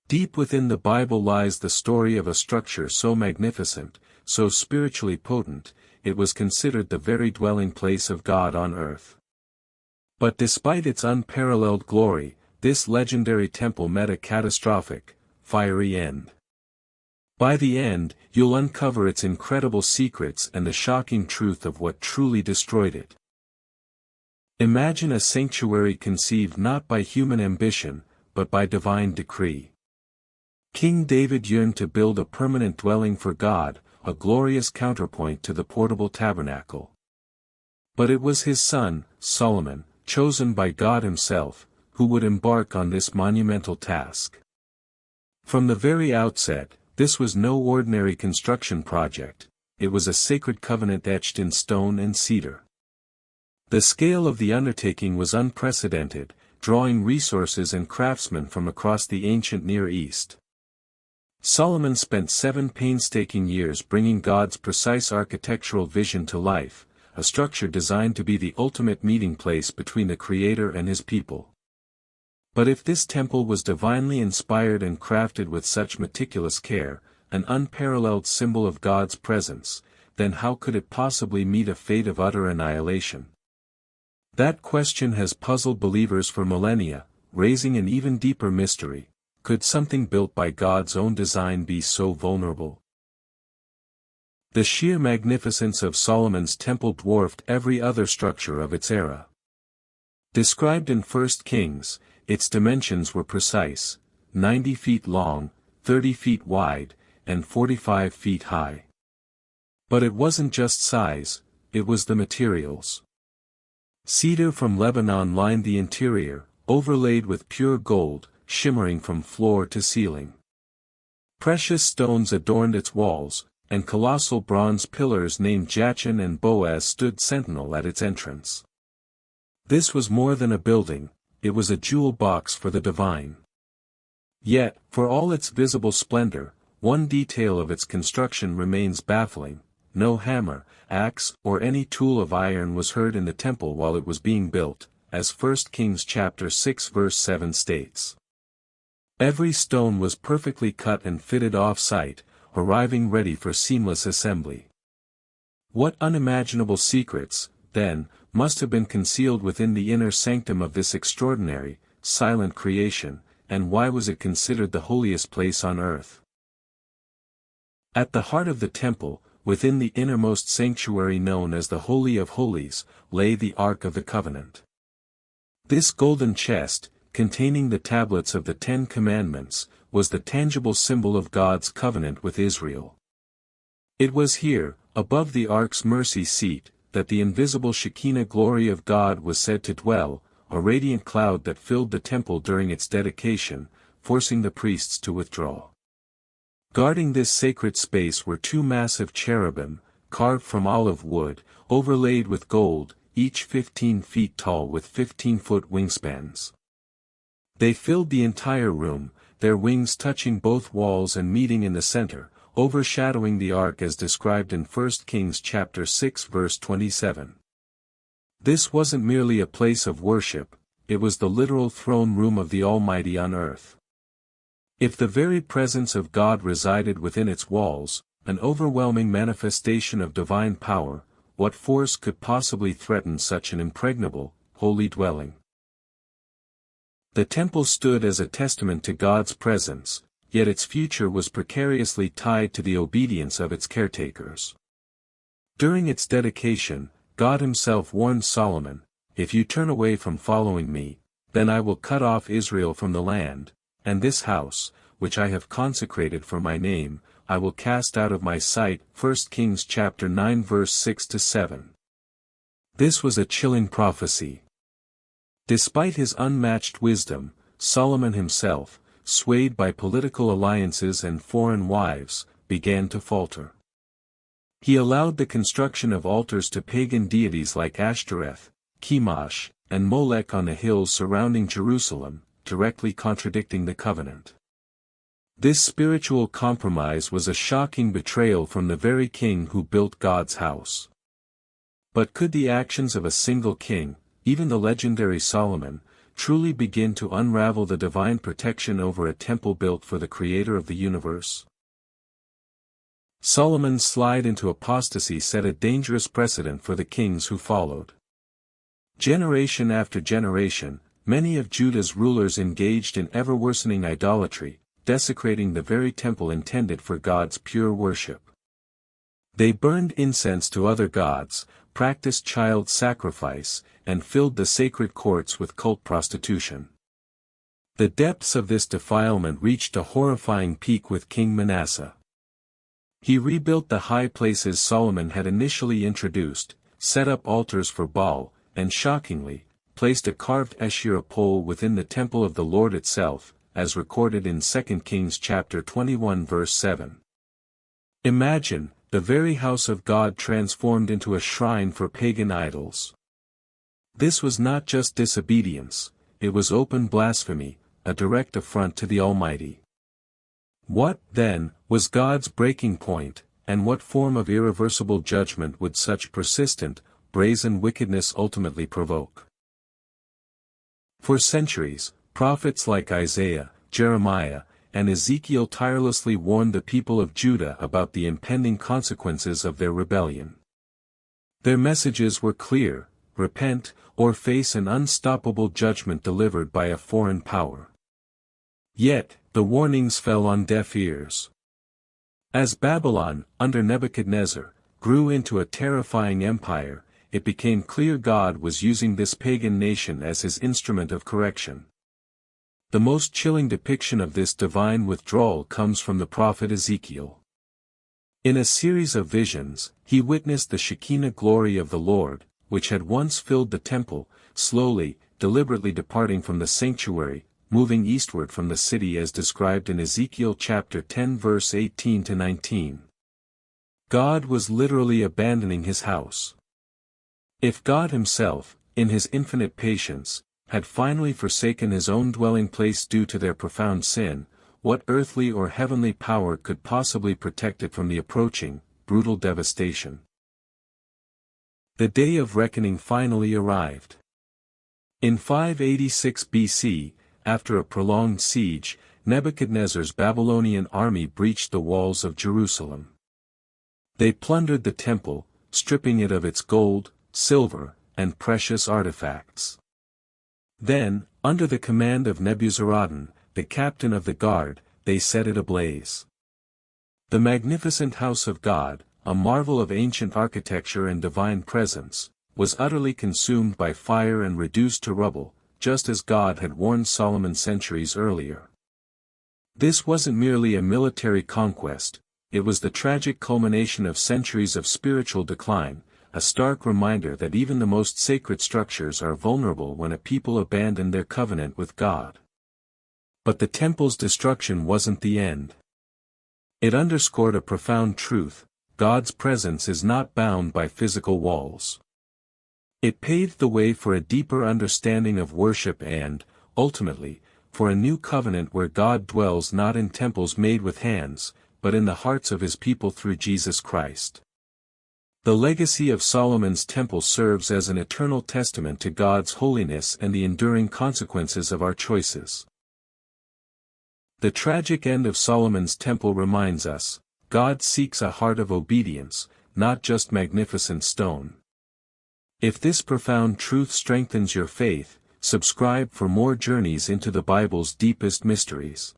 Deep within the Bible lies the story of a structure so magnificent, so spiritually potent, it was considered the very dwelling place of God on earth. But despite its unparalleled glory, this legendary temple met a catastrophic, fiery end. By the end, you'll uncover its incredible secrets and the shocking truth of what truly destroyed it. Imagine a sanctuary conceived not by human ambition, but by divine decree. King David yearned to build a permanent dwelling for God, a glorious counterpoint to the portable tabernacle. But it was his son, Solomon, chosen by God himself, who would embark on this monumental task. From the very outset, this was no ordinary construction project, it was a sacred covenant etched in stone and cedar. The scale of the undertaking was unprecedented, drawing resources and craftsmen from across the ancient Near East. Solomon spent 7 painstaking years bringing God's precise architectural vision to life, a structure designed to be the ultimate meeting place between the Creator and His people. But if this temple was divinely inspired and crafted with such meticulous care, an unparalleled symbol of God's presence, then how could it possibly meet a fate of utter annihilation? That question has puzzled believers for millennia, raising an even deeper mystery. Could something built by God's own design be so vulnerable? The sheer magnificence of Solomon's temple dwarfed every other structure of its era. Described in 1 Kings, its dimensions were precise, 90 feet long, 30 feet wide, and 45 feet high. But it wasn't just size, it was the materials. Cedar from Lebanon lined the interior, overlaid with pure gold, shimmering from floor to ceiling. Precious stones adorned its walls, and colossal bronze pillars named Jachin and Boaz stood sentinel at its entrance. This was more than a building, it was a jewel box for the divine. Yet, for all its visible splendor, one detail of its construction remains baffling: no hammer, axe, or any tool of iron was heard in the temple while it was being built, as 1 Kings chapter 6 verse 7 states. Every stone was perfectly cut and fitted off-site, arriving ready for seamless assembly. What unimaginable secrets, then, must have been concealed within the inner sanctum of this extraordinary, silent creation, and why was it considered the holiest place on earth? At the heart of the temple, within the innermost sanctuary known as the Holy of Holies, lay the Ark of the Covenant. This golden chest, containing the tablets of the 10 Commandments, was the tangible symbol of God's covenant with Israel. It was here, above the Ark's mercy seat, that the invisible Shekinah glory of God was said to dwell, a radiant cloud that filled the temple during its dedication, forcing the priests to withdraw. Guarding this sacred space were 2 massive cherubim, carved from olive wood, overlaid with gold, each 15 feet tall with 15-foot wingspans. They filled the entire room, their wings touching both walls and meeting in the center, overshadowing the ark as described in 1 Kings chapter 6 verse 27. This wasn't merely a place of worship, it was the literal throne room of the Almighty on earth. If the very presence of God resided within its walls, an overwhelming manifestation of divine power, what force could possibly threaten such an impregnable, holy dwelling? The temple stood as a testament to God's presence, yet its future was precariously tied to the obedience of its caretakers. During its dedication, God himself warned Solomon, "If you turn away from following me, then I will cut off Israel from the land, and this house, which I have consecrated for my name, I will cast out of my sight." 1 Kings chapter 9 verse 6-7. This was a chilling prophecy. Despite his unmatched wisdom, Solomon himself, swayed by political alliances and foreign wives, began to falter. He allowed the construction of altars to pagan deities like Ashtoreth, Chemosh, and Molech on the hills surrounding Jerusalem, directly contradicting the covenant. This spiritual compromise was a shocking betrayal from the very king who built God's house. But could the actions of a single king, even the legendary Solomon, truly begin to unravel the divine protection over a temple built for the Creator of the universe? Solomon's slide into apostasy set a dangerous precedent for the kings who followed. Generation after generation, many of Judah's rulers engaged in ever-worsening idolatry, desecrating the very temple intended for God's pure worship. They burned incense to other gods, practiced child sacrifice, and filled the sacred courts with cult prostitution. The depths of this defilement reached a horrifying peak with King Manasseh. He rebuilt the high places Solomon had initially introduced, set up altars for Baal, and shockingly, placed a carved Asherah pole within the temple of the Lord itself, as recorded in 2 Kings chapter 21 verse 7. Imagine, the very house of God transformed into a shrine for pagan idols. This was not just disobedience, it was open blasphemy, a direct affront to the Almighty. What, then, was God's breaking point, and what form of irreversible judgment would such persistent, brazen wickedness ultimately provoke? For centuries, prophets like Isaiah, Jeremiah, and Ezekiel tirelessly warned the people of Judah about the impending consequences of their rebellion. Their messages were clear: repent, or face an unstoppable judgment delivered by a foreign power. Yet, the warnings fell on deaf ears. As Babylon, under Nebuchadnezzar, grew into a terrifying empire, it became clear God was using this pagan nation as his instrument of correction. The most chilling depiction of this divine withdrawal comes from the prophet Ezekiel. In a series of visions, he witnessed the Shekinah glory of the Lord, which had once filled the temple, slowly, deliberately departing from the sanctuary, moving eastward from the city as described in Ezekiel chapter 10 verse 18 to 19. God was literally abandoning his house. If God himself, in his infinite patience, had finally forsaken his own dwelling place due to their profound sin, what earthly or heavenly power could possibly protect it from the approaching, brutal devastation? The day of reckoning finally arrived. In 586 BC, after a prolonged siege, Nebuchadnezzar's Babylonian army breached the walls of Jerusalem. They plundered the temple, stripping it of its gold, silver, and precious artifacts. Then, under the command of Nebuzaradan, the captain of the guard, they set it ablaze. The magnificent house of God, a marvel of ancient architecture and divine presence, was utterly consumed by fire and reduced to rubble, just as God had warned Solomon centuries earlier. This wasn't merely a military conquest, it was the tragic culmination of centuries of spiritual decline, a stark reminder that even the most sacred structures are vulnerable when a people abandon their covenant with God. But the temple's destruction wasn't the end. It underscored a profound truth: God's presence is not bound by physical walls. It paved the way for a deeper understanding of worship and, ultimately, for a new covenant where God dwells not in temples made with hands, but in the hearts of his people through Jesus Christ. The legacy of Solomon's temple serves as an eternal testament to God's holiness and the enduring consequences of our choices. The tragic end of Solomon's temple reminds us, God seeks a heart of obedience, not just magnificent stone. If this profound truth strengthens your faith, subscribe for more journeys into the Bible's deepest mysteries.